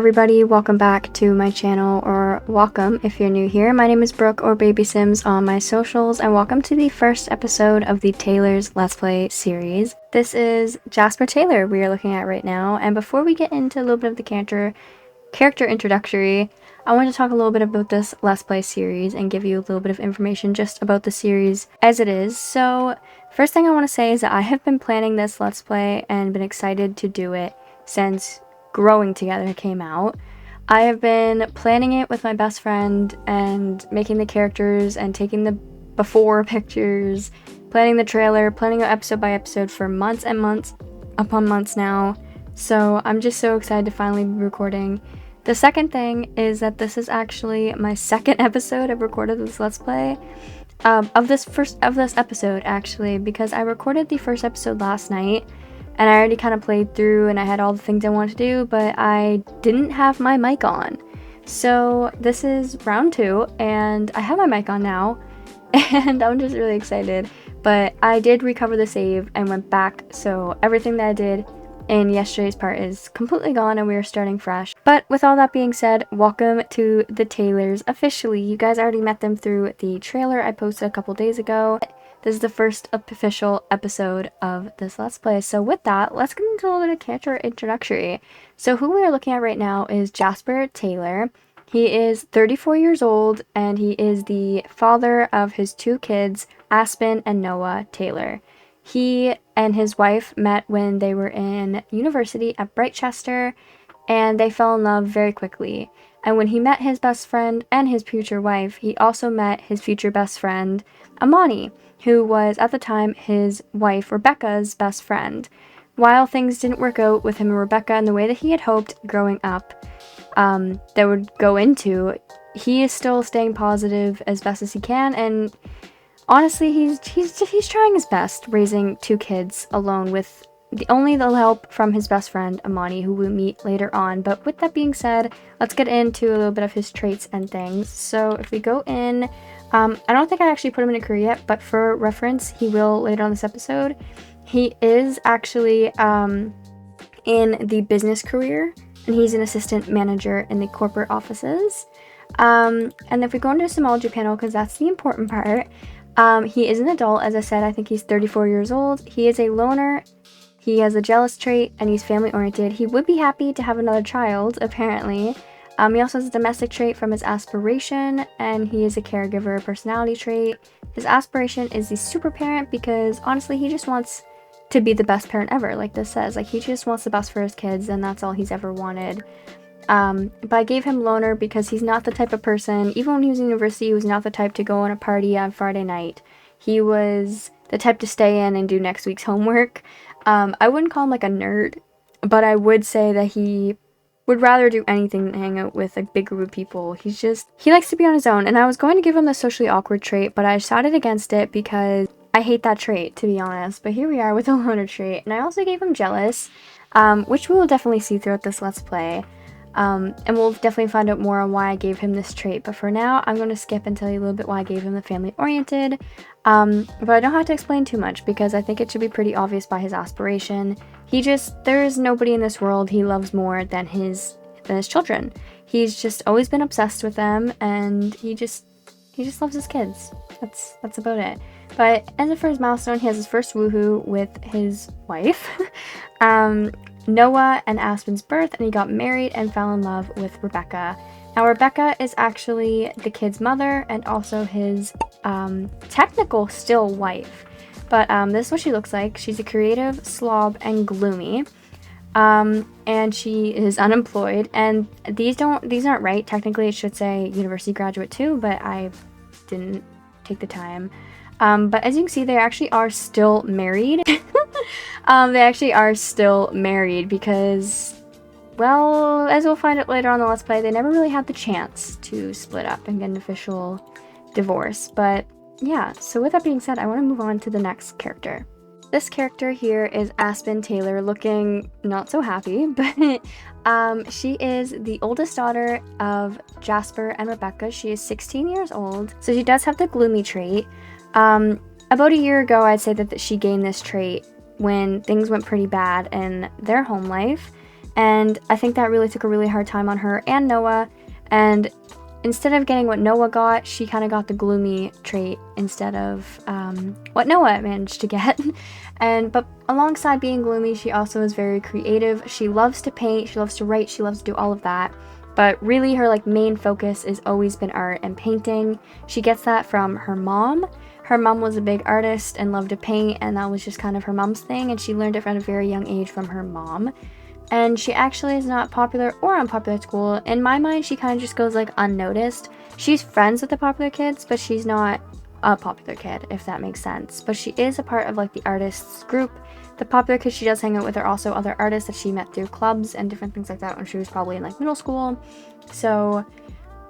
everybody, welcome back to my channel, or welcome if you're new here. My name is Brooke, or babysims on my socials, and welcome to the first episode of the Taylor's Let's Play series. This is Jasper Taylor we are looking at right now, and before we get into a little bit of the character introductory, I want to talk a little bit about this Let's Play series and give you a little bit of information just about the series as it is. So, first thing I want to say is that I have been planning this Let's Play and been excited to do it since Growing Together came out. I have been planning it with my best friend and making the characters and taking the before pictures, planning the trailer, planning it episode by episode for months and months upon months now. So I'm just so excited to finally be recording. The second thing is that this is actually my second episode I've recorded this Let's Play. Of this episode actually, because I recorded the first episode last night and I already kind of played through and I had all the things I wanted to do, but I didn't have my mic on. So this is round 2 and I have my mic on now and I'm just really excited. But I did recover the save and went back, so everything that I did in yesterday's part is completely gone and we are starting fresh. But with all that being said, welcome to the Taylors officially. You guys already met them through the trailer I posted a couple days ago. This is the first official episode of this Let's Play. So with that, let's get into a little bit of character introductory. So who we are looking at right now is Jasper Taylor. He is 34 years old and he is the father of his 2 kids, Aspen and Noah Taylor. He and his wife met when they were in university at Brightchester, and they fell in love very quickly. And when he met his best friend and his future wife, he also met his future best friend, Imani, who was at the time his wife Rebecca's best friend. While things didn't work out with him and Rebecca in the way that he had hoped growing up, that would go into, he is still staying positive as best as he can, and honestly, he's trying his best raising 2 kids alone with only the help from his best friend Imani, who we'll meet later on. But with that being said, let's get into a little bit of his traits and things. So if we go in, I don't think I actually put him in a career yet, but for reference, he will later on this episode. He is actually in the business career, and he's an assistant manager in the corporate offices. And if we go into the Simology panel, because that's the important part, he is an adult. As I said, I think he's 34 years old. He is a loner. He has a jealous trait, and he's family oriented. He would be happy to have another child, apparently. He also has a domestic trait from his aspiration, and he is a caregiver personality trait. His aspiration is the super parent because honestly, he just wants to be the best parent ever, like this says. Like, he just wants the best for his kids, and that's all he's ever wanted. But I gave him loner because he's not the type of person, even when he was in university, he was not the type to go on a party on Friday night. He was the type to stay in and do next week's homework. I wouldn't call him like a nerd, but I would say that he would rather do anything than hang out with a big group of people. He likes to be on his own, and I was going to give him the socially awkward trait, but I decided against it because I hate that trait, to be honest. But here we are with the loner trait, and I also gave him jealous, which we will definitely see throughout this Let's Play. And we'll definitely find out more on why I gave him this trait, but for now I'm going to skip and tell you a little bit why I gave him the family oriented, but I don't have to explain too much because I think it should be pretty obvious by his aspiration. There is nobody in this world he loves more than his children. He's just always been obsessed with them, and he just loves his kids. That's about it. But as for his milestone, he has his first woohoo with his wife. Noah and Aspen's birth, and he got married and fell in love with Rebecca. Now, Rebecca is actually the kid's mother and also his technical still wife. But this is what she looks like. She's a creative, slob, and gloomy. And she is unemployed. And these aren't right. Technically, it should say university graduate too, but I didn't take the time. But as you can see, they actually are still married. They actually are still married because, well, as we'll find out later on in the Let's Play, they never really had the chance to split up and get an official divorce. But yeah, so with that being said, I want to move on to the next character. This character here is Aspen Taylor, looking not so happy, but she is the oldest daughter of Jasper and Rebecca. She is 16 years old, so she does have the gloomy trait. About a year ago, I'd say that she gained this trait when things went pretty bad in their home life. And I think that really took a really hard time on her and Noah. And instead of getting what Noah got, she kind of got the gloomy trait instead of what Noah managed to get. But alongside being gloomy, she also is very creative. She loves to paint, she loves to write, she loves to do all of that. But really her like main focus has always been art and painting. She gets that from her mom. Her mom was a big artist and loved to paint, and that was just kind of her mom's thing, and she learned it at a very young age from her mom. And she actually is not popular or unpopular at school. In my mind, she kind of just goes like unnoticed. She's friends with the popular kids, but she's not a popular kid, if that makes sense. But she is a part of like the artists group. The popular kids she does hang out with are also other artists that she met through clubs and different things like that when she was probably in like middle school. So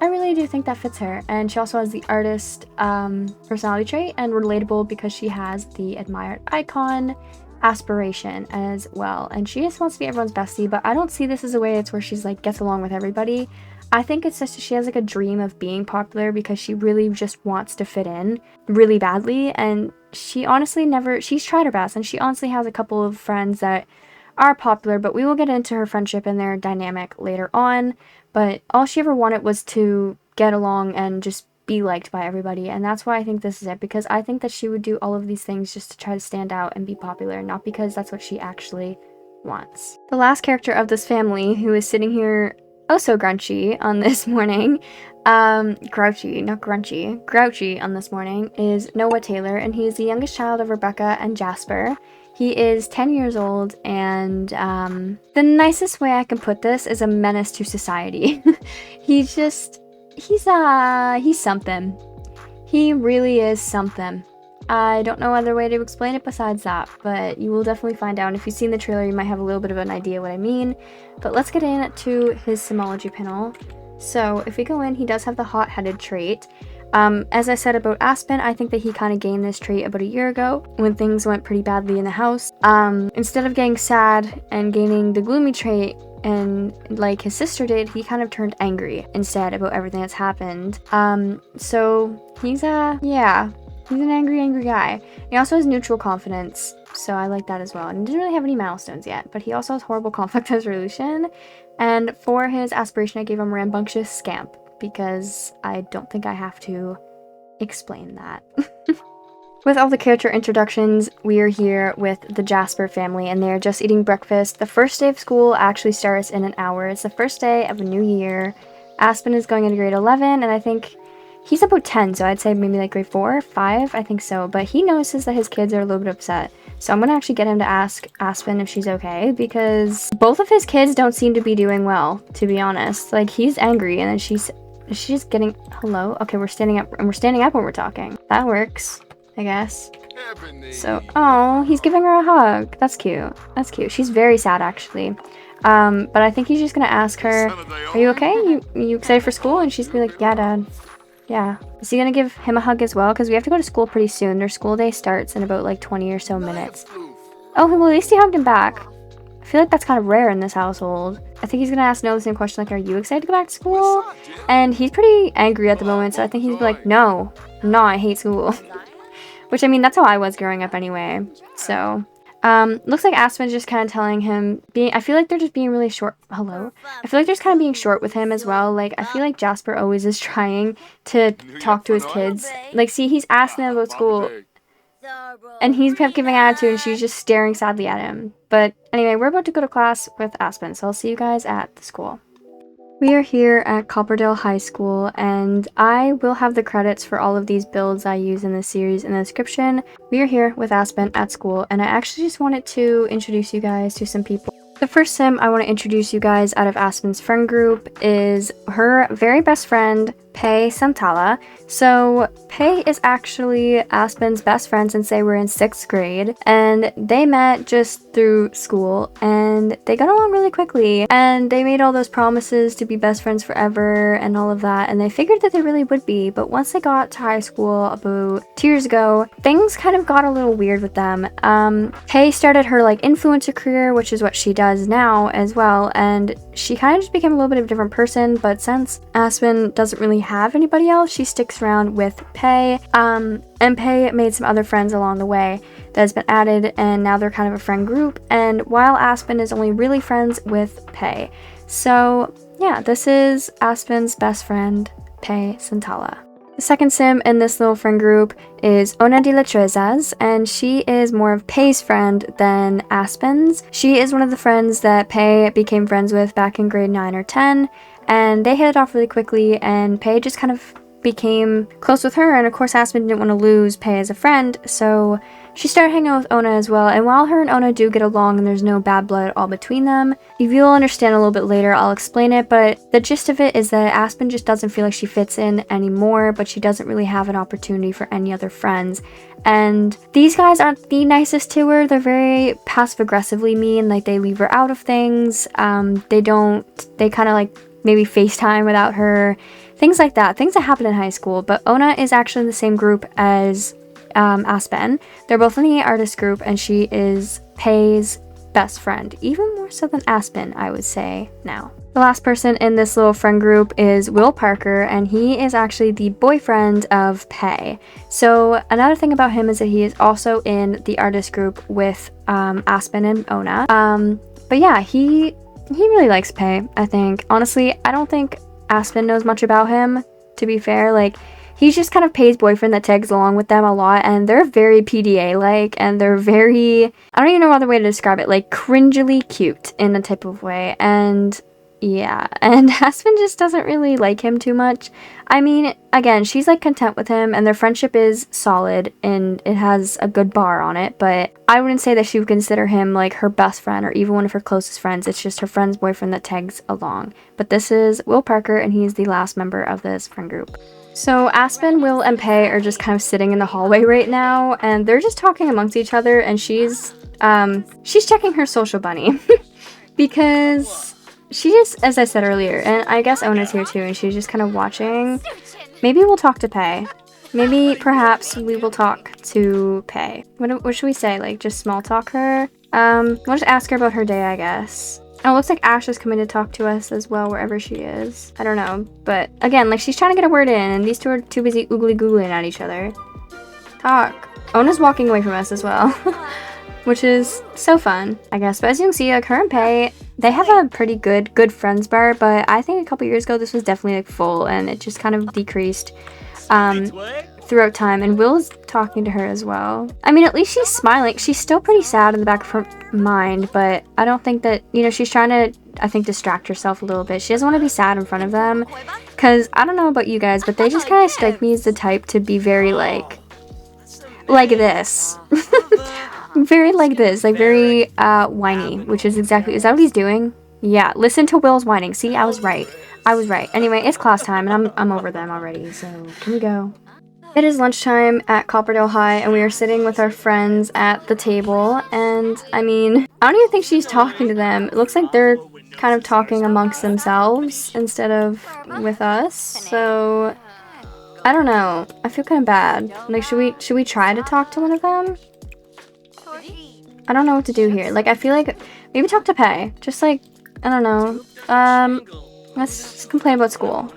I really do think that fits her. And she also has the artist personality trait and relatable because she has the admired icon aspiration as well, and she just wants to be everyone's bestie. But I don't see this as a way it's where she's like gets along with everybody. I think it's just she has like a dream of being popular because she really just wants to fit in really badly, and she honestly she's tried her best, and she honestly has a couple of friends that are popular, but we will get into her friendship and their dynamic later on. But all she ever wanted was to get along and just be liked by everybody, and that's why I think this is it, because I think that she would do all of these things just to try to stand out and be popular, not because that's what she actually wants. The last character of this family, who is sitting here oh so grunchy on this morning, grouchy, not grunchy, grouchy on this morning, is Noah Taylor, and he is the youngest child of Rebecca and Jasper. He is 10 years old, and the nicest way I can put this is a menace to society. He's something. He really is something. I don't know other way to explain it besides that, but you will definitely find out. And if you've seen the trailer, you might have a little bit of an idea what I mean. But let's get into his simology panel. So if we go in, he does have the hot-headed trait. As I said about Aspen, I think that he kind of gained this trait about a year ago when things went pretty badly in the house. Instead of getting sad and gaining the gloomy trait, and like his sister did, he kind of turned angry instead about everything that's happened. So he's an angry guy. He also has neutral confidence, so I like that as well. And he doesn't really have any milestones yet, but he also has horrible conflict resolution. And for his aspiration, I gave him rambunctious scamp, because I don't think I have to explain that. With all the character introductions, we are here with the Jasper family, and they're just eating breakfast. The first day of school actually starts in an hour. It's the first day of a new year. Aspen is going into grade 11, and I think he's about 10, so I'd say maybe like grade 4 or 5, I think so. But he notices that his kids are a little bit upset. So I'm going to actually get him to ask Aspen if she's okay, because both of his kids don't seem to be doing well, to be honest. Like, he's angry, and then she's getting, hello? Okay, we're standing up, and we're standing up when we're talking. That works, I guess. So, oh, he's giving her a hug. That's cute. That's cute. She's very sad, actually. But I think he's just gonna ask her, are you okay? You excited for school? And she's gonna be like, yeah, Dad. Yeah. Is he gonna give him a hug as well? Because we have to go to school pretty soon. Their school day starts in about like 20 or so minutes. Oh, well, at least he hugged him back. I feel like that's kind of rare in this household. I think he's gonna ask Noah the same question, like, are you excited to go back to school? And he's pretty angry at the moment, so I think he's like, no, I hate school. Which, I mean, that's how I was growing up anyway. So, looks like Aspen's just kind of telling him, I feel like they're just being really short. Hello? I feel like they're just kind of being short with him as well. Like, I feel like Jasper always is trying to talk to his kids. Like, see, he's asking them about school, and he's kept giving attitude, and she's just staring sadly at him. But anyway, we're about to go to class with Aspen, so I'll see you guys at the school. We are here at Copperdale High School, and I will have the credits for all of these builds I use in this series in the description. We are here with Aspen at school, and I actually just wanted to introduce you guys to some people. The first sim I want to introduce you guys out of Aspen's friend group is her very best friend, Pei Santala. So Pei is actually Aspen's best friend since they were in 6th grade, and they met just through school, and they got along really quickly, and they made all those promises to be best friends forever and all of that, and they figured that they really would be. But once they got to high school about 2 years ago, things kind of got a little weird with them. Pei started her like influencer career, which is what she does. does now as well, and she kind of just became a little bit of a different person. But since Aspen doesn't really have anybody else, she sticks around with Pei, and Pei made some other friends along the way that has been added, and now they're kind of a friend group, and while Aspen is only really friends with Pei. So yeah, this is Aspen's best friend, Pei Santala. The second sim in this little friend group is Ona de la Trezas, and she is more of Pei's friend than Aspen's. She is one of the friends that Pei became friends with back in grade 9 or 10, and they hit it off really quickly, and Pei just kind of became close with her, and of course Aspen didn't want to lose Pei as a friend, so she started hanging out with Ona as well. And while her and Ona do get along and there's no bad blood at all between them, if you'll understand a little bit later, I'll explain it, but the gist of it is that Aspen just doesn't feel like she fits in anymore, but she doesn't really have an opportunity for any other friends. And these guys aren't the nicest to her. They're very passive-aggressively mean, like they leave her out of things, they kind of like maybe FaceTime without her, things like that, things that happen in high school. But Ona is actually in the same group as Aspen. They're both in the artist group, and she is Pei's best friend, even more so than Aspen, I would say now. The last person in this little friend group is Will Parker, and he is actually the boyfriend of Pei. So another thing about him is that he is also in the artist group with Aspen and Ona. But yeah, he really likes Pei, I think. Honestly, I don't think Aspen knows much about him, to be fair. Like, he's just kind of Pei's boyfriend that tags along with them a lot, and they're very PDA-like, and they're very, I don't even know other way to describe it, like cringily cute in a type of way. And yeah, and Aspen just doesn't really like him too much. I mean, again, she's like content with him, and their friendship is solid, and it has a good bar on it, but I wouldn't say that she would consider him like her best friend or even one of her closest friends. It's just her friend's boyfriend that tags along. But this is Will Parker, and he's the last member of this friend group. So Aspen, Will, and Pei are just kind of sitting in the hallway right now, and they're just talking amongst each other, and she's checking her social bunny because she just, as I said earlier, and I guess Ona's here too, and she's just kind of watching. Maybe we'll talk to Pei. Maybe, perhaps, we will talk to Pei. What should we say? Like, just small talk her? We'll just ask her about her day, I guess. Oh, it looks like Ash is coming to talk to us as well, wherever she is. I don't know, but again, like, she's trying to get a word in, and these two are too busy oogly-googling at each other. Talk. Ona's walking away from us as well, which is so fun, I guess. But as you can see, like, her and Pei, they have a pretty good friends bar, but I think a couple years ago this was definitely like full, and it just kind of decreased throughout time. And Will's talking to her as well. I mean, at least she's smiling. She's still pretty sad in the back of her mind, but I don't think that, you know, she's trying to, I think, distract herself a little bit. She doesn't want to be sad in front of them, because I don't know about you guys, but they just kind of strike me as the type to be very like this. Very like this, like very whiny, which is exactly, is that what he's doing? Yeah, listen to Will's whining. See, I was right. Anyway, it's class time, and I'm over them already, so can we go? It is lunchtime at Copperdale High, and we are sitting with our friends at the table, and I mean, I don't even think she's talking to them. It looks like they're kind of talking amongst themselves instead of with us, so I don't know. I feel kind of bad. Like, should we try to talk to one of them? I don't know what to do here. Like, I feel like maybe talk to Pei. Just like, I don't know. Let's just complain about school.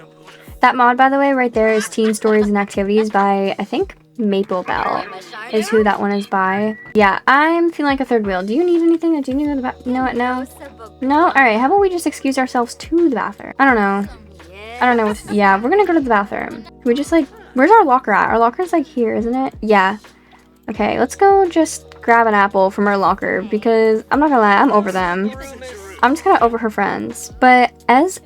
That mod, by the way, right there is Teen Stories and Activities by, I think, Maple Bell is who that one is by. Yeah, I'm feeling like a third wheel. Do you need anything? Do you need the you know what? No? No? Alright, how about we just excuse ourselves to the bathroom? I don't know. Yeah, we're gonna go to the bathroom. We just like, where's our locker at? Our locker's like here, isn't it? Yeah. Okay, let's go just grab an apple from our locker, because I'm not gonna lie, I'm over them. I'm just kind of over her friends. But as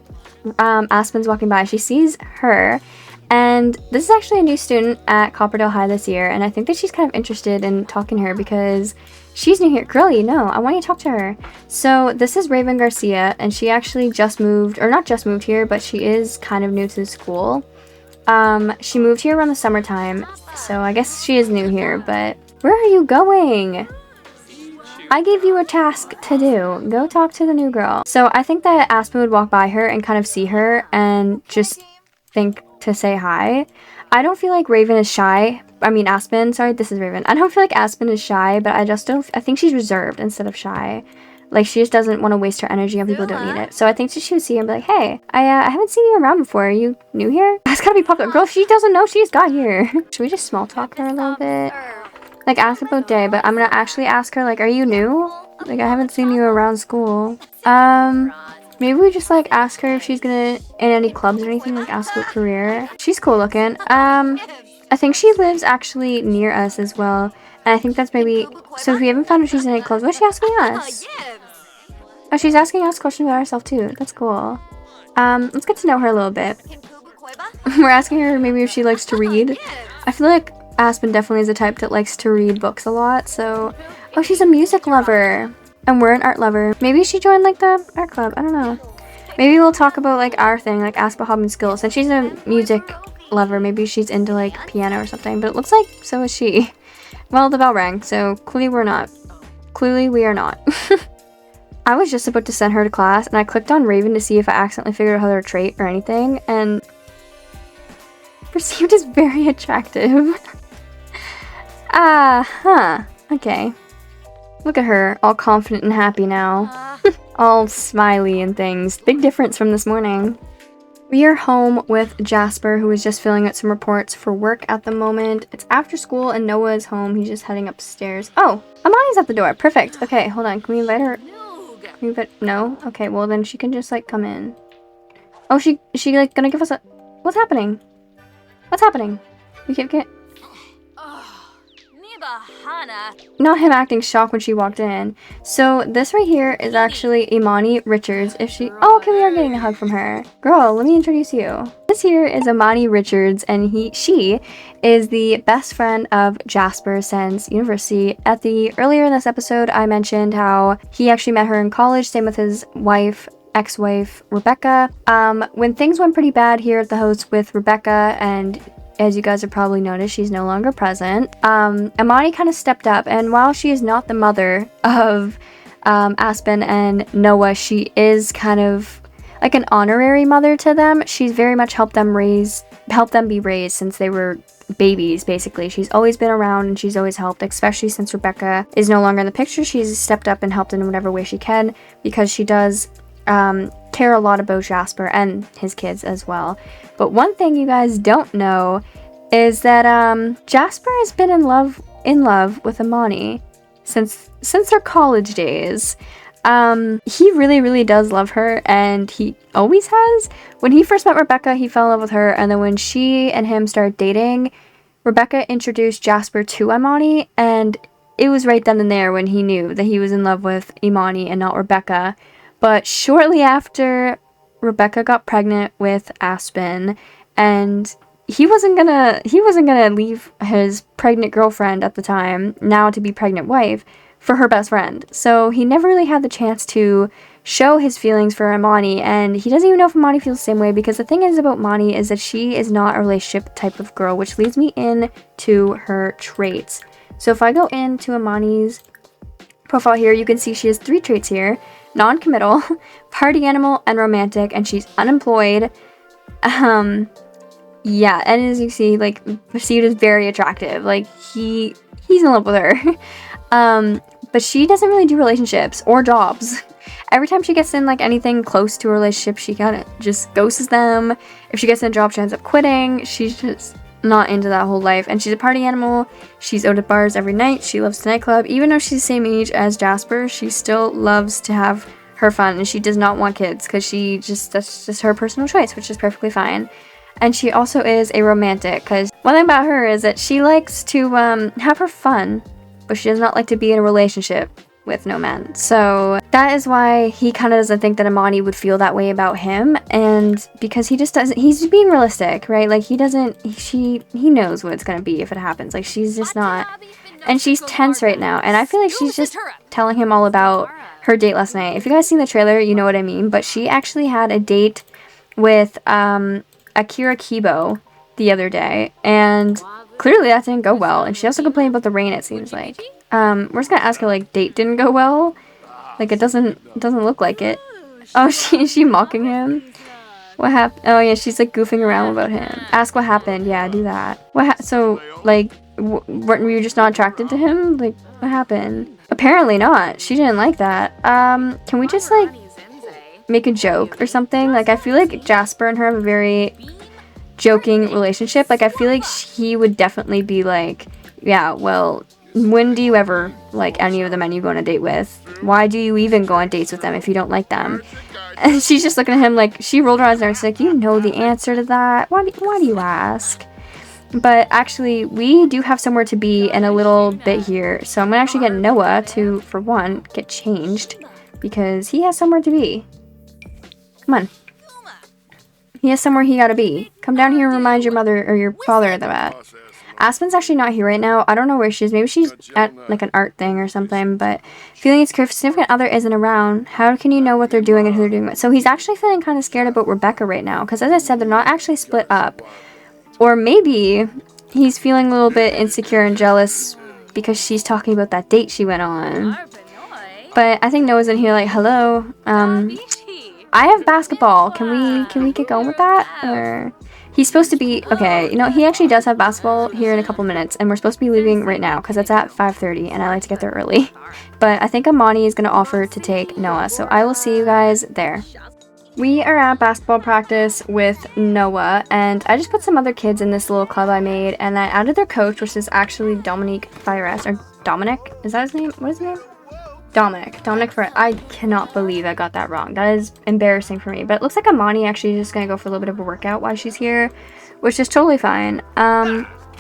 Aspen's walking by, she sees her, and this is actually a new student at Copperdale High this year, and I think that she's kind of interested in talking to her because she's new here. Girlie, no, I want you to talk to her. So this is Raven Garcia, and she actually just moved, or not just moved here, but she is kind of new to the school. She moved here around the summertime, so I guess she is new here, but where are you going? I gave you a task to do. Go talk to the new girl. So I think that Aspen would walk by her and kind of see her and just think to say hi. I don't feel like Raven is shy. I mean, Aspen, sorry, this is Raven. I don't feel like Aspen is shy, but I think she's reserved instead of shy. Like, she just doesn't want to waste her energy on people who don't need it. So I think she would see her and be like, hey, I haven't seen you around before. Are you new here? That's gotta be popular. Girl, if she doesn't know, she just got here. Should we just small talk her a little bit? Like, ask about day, but I'm gonna actually ask her, like, are you new? Like, I haven't seen you around school. Maybe we just, like, ask her if she's gonna, in any clubs or anything, like, ask about career. She's cool looking. I think she lives actually near us as well. And I think that's maybe, so if we haven't found if she's in any clubs, what's she asking us? Oh, she's asking us questions about herself too. That's cool. Let's get to know her a little bit. We're asking her maybe if she likes to read. I feel like Aspen definitely is a type that likes to read books a lot, so... Oh, she's a music lover! And we're an art lover. Maybe she joined, like, the art club. I don't know. Maybe we'll talk about, like, our thing, like, ask about hobby and skills. Since she's a music lover, maybe she's into, like, piano or something. But it looks like so is she. Well, the bell rang, so clearly we're not. Clearly we are not. I was just about to send her to class, and I clicked on Raven to see if I accidentally figured out her trait or anything, and... perceived as very attractive. Okay. Look at her, all confident and happy now. All smiley and things. Big difference from this morning. We are home with Jasper, who is just filling out some reports for work at the moment. It's after school and Noah is home. He's just heading upstairs. Oh, Imani's at the door. Perfect. Okay, hold on. Can we invite her? Can we invite... No? Okay, well then she can just, like, come in. Oh, she like, gonna give us a... What's happening? What's happening? We can't get... Not him acting shocked when she walked in. So this right here is actually Imani Richards. If she... Oh, okay, we are getting a hug from her. Girl, let me introduce you. This here is Imani Richards, and she is the best friend of Jasper since university. Earlier in this episode, I mentioned how he actually met her in college, same with his ex-wife, Rebecca. When things went pretty bad here at the house with Rebecca, and as you guys have probably noticed, she's no longer present. Imani kind of stepped up, and while she is not the mother of Aspen and Noah, she is kind of like an honorary mother to them. She's very much helped them be raised since they were babies, basically. She's always been around and she's always helped, especially since Rebecca is no longer in the picture. She's stepped up and helped in whatever way she can, because she does care a lot about Jasper and his kids as well. But one thing you guys don't know is that Jasper has been in love with Imani since their college days. He really does love her, and he always has. When he first met Rebecca, he fell in love with her, and then when she and him started dating, Rebecca introduced Jasper to Imani, and it was right then and there when he knew that he was in love with Imani and not Rebecca. But shortly after, Rebecca got pregnant with Aspen, and he wasn't gonna leave his pregnant girlfriend at the time, now to be pregnant wife, for her best friend. So he never really had the chance to show his feelings for Imani, and he doesn't even know if Imani feels the same way, because the thing is about Imani is that she is not a relationship type of girl, which leads me into her traits. So if I go into Imani's profile here, you can see she has 3 traits here: non-committal, party animal, and romantic, and she's unemployed. Yeah, and as you see, like, perceived as very attractive. Like, he's in love with her. But she doesn't really do relationships or jobs. Every time she gets in, like, anything close to a relationship, she kind of just ghosts them. If she gets in a job, she ends up quitting. She's just not into that whole life. And she's a party animal. She's out at bars every night. She loves the nightclub. Even though she's the same age as Jasper, she still loves to have her fun. And she does not want kids, because that's just her personal choice, which is perfectly fine. And she also is a romantic, because one thing about her is that she likes to have her fun, but she does not like to be in a relationship with no men. So that is why he kind of doesn't think that Imani would feel that way about him, and because he just doesn't, he's being realistic, right? Like, he knows what it's gonna be if it happens. Like, she's just not, and she's tense right now, and I feel like she's just telling him all about her date last night. If you guys seen the trailer, you know what I mean, but she actually had a date with Akira Kibo the other day, and clearly that didn't go well, and she also complained about the rain, it seems like. We're just gonna ask her, like, date didn't go well? Like, it doesn't look like it. Oh, is she mocking him? What happened? Oh yeah, she's, like, goofing around about him. Ask what happened. Yeah, do that. So, like, were you just not attracted to him? Like, what happened? Apparently not. She didn't like that. Can we just, like, make a joke or something? Like, I feel like Jasper and her have a very joking relationship. Like, I feel like he would definitely be like, yeah, well, when do you ever like any of the men you go on a date with? Why do you even go on dates with them if you don't like them? And she's just looking at him like, she rolled her eyes and she's like, you know the answer to that. Why do you ask? But actually, we do have somewhere to be in a little bit here. So I'm going to actually get Noah to, for one, get changed. Because he has somewhere to be. Come on. He has somewhere he gotta be. Come down here and remind your mother or your father of that. Aspen's actually not here right now. I don't know where she is. Maybe she's at like an art thing or something. But feeling his significant other isn't around. How can you know what they're doing and who they're doing with? So he's actually feeling kind of scared about Rebecca right now. Because as I said, they're not actually split up. Or maybe he's feeling a little bit insecure and jealous because she's talking about that date she went on. But I think Noah's in here like, hello. I have basketball. Can we get going with that? Or he's supposed to be okay. You know, he actually does have basketball here in a couple minutes, and we're supposed to be leaving right now because it's at 5:30, and I like to get there early. But I think Imani is gonna offer to take Noah, so I will see you guys there. We are at basketball practice with Noah, and I just put some other kids in this little club I made, and I added their coach, which is actually Dominique Fires, or Dominic. Is that his name? What is his name? Dominic for I cannot believe I got that wrong. That is embarrassing for me. But it looks like Imani actually is just gonna go for a little bit of a workout while she's here, which is totally fine.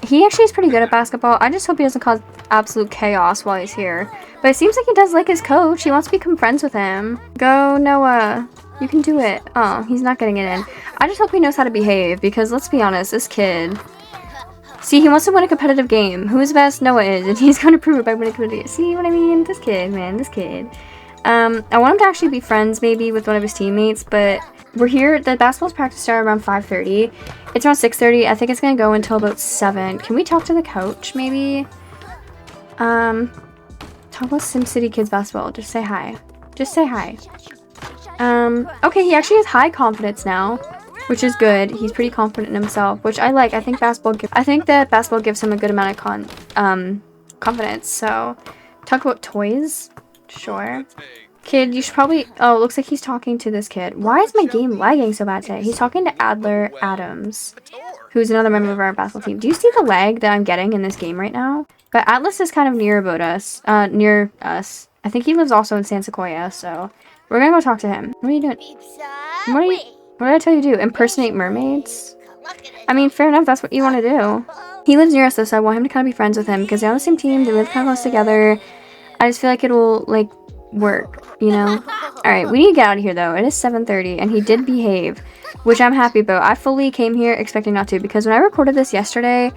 He actually is pretty good at basketball. I just hope he doesn't cause absolute chaos while he's here. But it seems like he does like his coach. He wants to become friends with him. Go, Noah. You can do it. Oh, he's not getting it in. I just hope he knows how to behave because let's be honest, this kid. See, he wants to win a competitive game. Who's best? Noah is, and he's going to prove it by winning a competitive game. See what I mean? This kid, man, this kid. I want him to actually be friends, maybe, with one of his teammates, but we're here. The basketball's practice started around 5:30. It's around 6:30. I think it's going to go until about 7. Can we talk to the coach, maybe? Talk about SimCity Kids basketball. Just say hi. Just say hi. Okay, he actually has high confidence now. Which is good. He's pretty confident in himself, which I like. I think that basketball gives him a good amount of confidence. So, talk about toys. Sure. Kid, you should probably. Oh, looks like he's talking to this kid. Why is my game lagging so bad today? He's talking to Adler Adams, who's another member of our basketball team. Do you see the lag that I'm getting in this game right now? But Atlas is kind of near us. I think he lives also in San Sequoia, so we're gonna go talk to him. What are you doing? What did I tell you to do? Impersonate mermaids? I mean, fair enough, that's what you want to do. He lives near us though, so I want him to kind of be friends with him because they're on the same team, they live kind of close together. I just feel like it will, like, work, you know? Alright, we need to get out of here though. It is 7:30 and he did behave, which I'm happy about. I fully came here expecting not to because when I recorded this yesterday,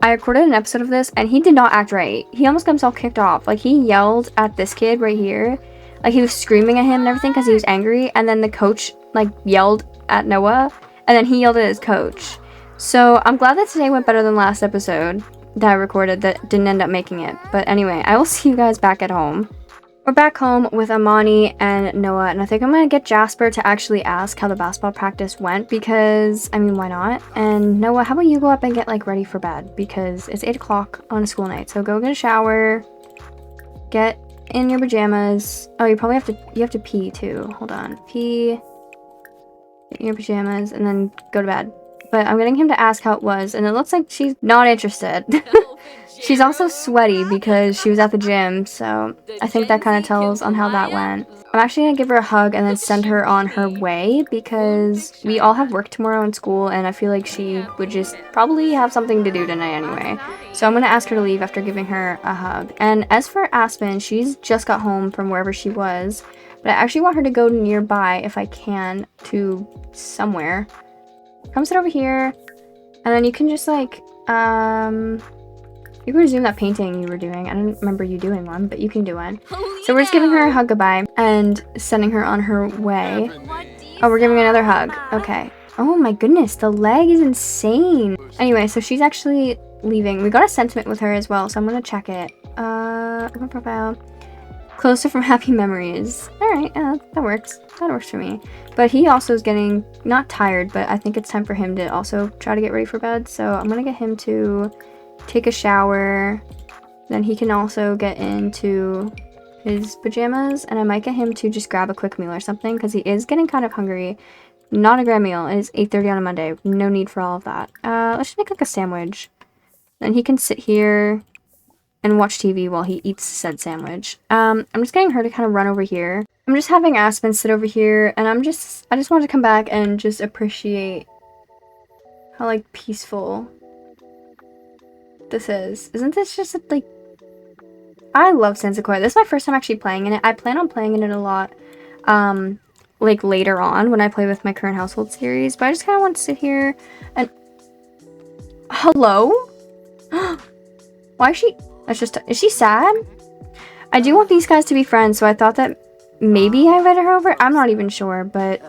I recorded an episode of this and he did not act right. He almost got himself kicked off. Like, he yelled at this kid right here. Like, he was screaming at him and everything because he was angry, and then the coach, like, yelled at Noah, and then he yelled at his coach. So I'm glad that today went better than last episode that I recorded that didn't end up making it. But anyway, I will see you guys back at home. We're back home with Imani and Noah, and I think I'm going to get Jasper to actually ask how the basketball practice went because, I mean, why not? And Noah, how about you go up and get, like, ready for bed because it's 8 o'clock on a school night. So go get a shower, get in your pajamas. Oh, you probably have to pee too. Hold on. Pee, get in your pajamas, and then go to bed. But I'm getting him to ask how it was, and it looks like she's not interested. She's also sweaty because she was at the gym, so I think that kind of tells on how that went. I'm actually going to give her a hug and then send her on her way because we all have work tomorrow in school, and I feel like she would just probably have something to do tonight anyway. So I'm going to ask her to leave after giving her a hug. And as for Aspen, she's just got home from wherever she was, but I actually want her to go nearby if I can to somewhere. Come sit over here, and then you can just, like, you can resume that painting you were doing. I don't remember you doing one, but you can do one. So we're just giving her a hug goodbye and sending her on her way. Oh, we're giving another hug. Okay. Oh my goodness, the leg is insane. Anyway, so she's actually leaving. We got a sentiment with her as well, so I'm gonna check it. Profile. Closer from happy memories. Alright, that works. That works for me. But he also is getting, not tired, but I think it's time for him to also try to get ready for bed. So I'm gonna get him to take a shower. Then he can also get into his pajamas, and I might get him to just grab a quick meal or something, because he is getting kind of hungry. Not a grand meal. It is 8:30 on a Monday. No need for all of that. Let's just make like a sandwich. Then he can sit here and watch TV while he eats said sandwich. I'm just getting her to kind of run over here. I'm just having Aspen sit over here, and I just wanted to come back and just appreciate how, like, peaceful this is. Isn't this just, like... I love San Sequoia. This is my first time actually playing in it. I plan on playing in it a lot, like, later on when I play with my current household series. But I just kind of want to sit here and... Hello? Why is she... That's just... Is she sad? I do want these guys to be friends, so I thought that maybe I invited her over. I'm not even sure, but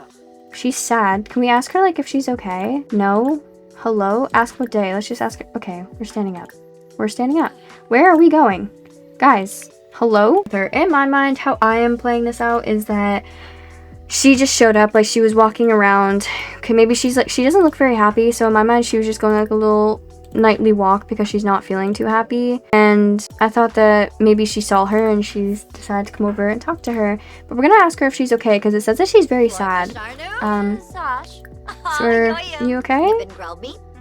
she's sad. Can we ask her, like, if she's okay? No? Hello? Ask what day. Let's just ask her. Okay, we're standing up. We're standing up. Where are we going? Guys, hello? In my mind, how I am playing this out is that she just showed up, like, she was walking around. Okay, maybe she's, like, she doesn't look very happy, so in my mind, she was just going, like, a little nightly walk because she's not feeling too happy, and I thought that maybe she saw her and she decided to come over and talk to her. But we're gonna ask her if she's okay, because it says that she's very sad. So you okay?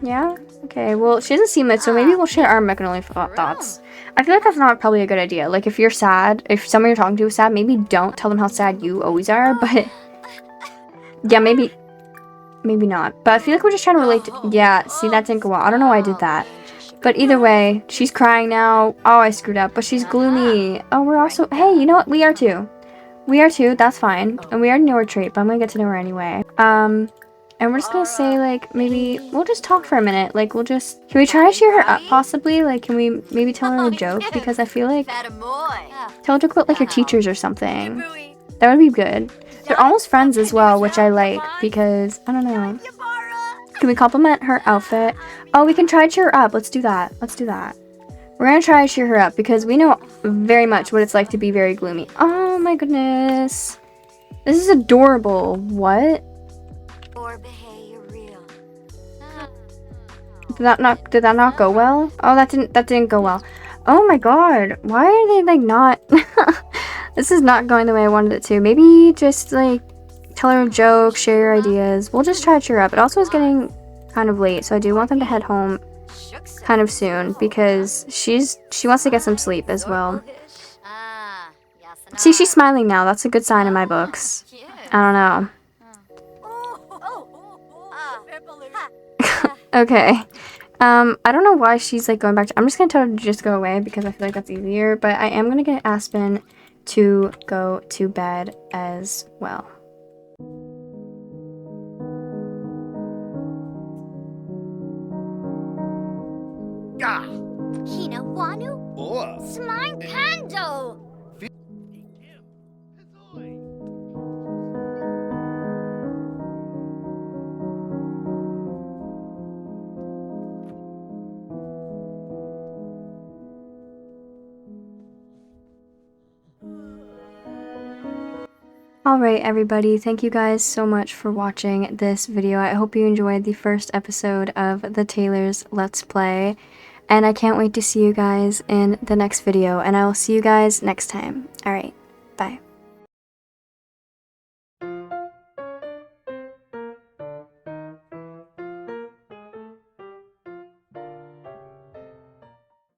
Yeah? Okay, well, she doesn't seem it, so maybe we'll share our melancholy thoughts. I feel like that's not probably a good idea. Like, if you're sad, if someone you're talking to is sad, maybe don't tell them how sad you always are, but yeah, maybe not. But I feel like we're just trying to relate to... Yeah, see, that didn't go well. I don't know why I did that. But either way, she's crying now. Oh, I screwed up. But she's gloomy. Oh, we're also... Hey, you know what? We are too. We are too. That's fine. And we already know her trait, but I'm gonna get to know her anyway. And we're just gonna say, like, maybe... We'll just talk for a minute. Like, we'll just... Can we try to cheer her up, possibly? Like, can we maybe tell her a joke? Because I feel like... Tell a joke about, like, your teachers or something. That would be good. They're almost friends as well, which I like, because, I don't know. Can we compliment her outfit? Oh, we can try to cheer her up. Let's do that. Let's do that. We're gonna try to cheer her up, because we know very much what it's like to be very gloomy. Oh my goodness. This is adorable. What? Did that not go well? Oh, that didn't go well. Oh my god. Why are they, like, not... This is not going the way I wanted it to. Maybe just, like, tell her a joke, share your ideas. We'll just try to cheer her up. It also is getting kind of late, so I do want them to head home kind of soon, because she wants to get some sleep as well. See, she's smiling now. That's a good sign in my books. I don't know. Okay. I don't know why she's, like, going back to... I'm just gonna tell her to just go away, because I feel like that's easier. But I am gonna get Aspen to go to bed as well. Alright everybody, thank you guys so much for watching this video. I hope you enjoyed the first episode of the Taylor's Let's Play, and I can't wait to see you guys in the next video, and I will see you guys next time. Alright, bye.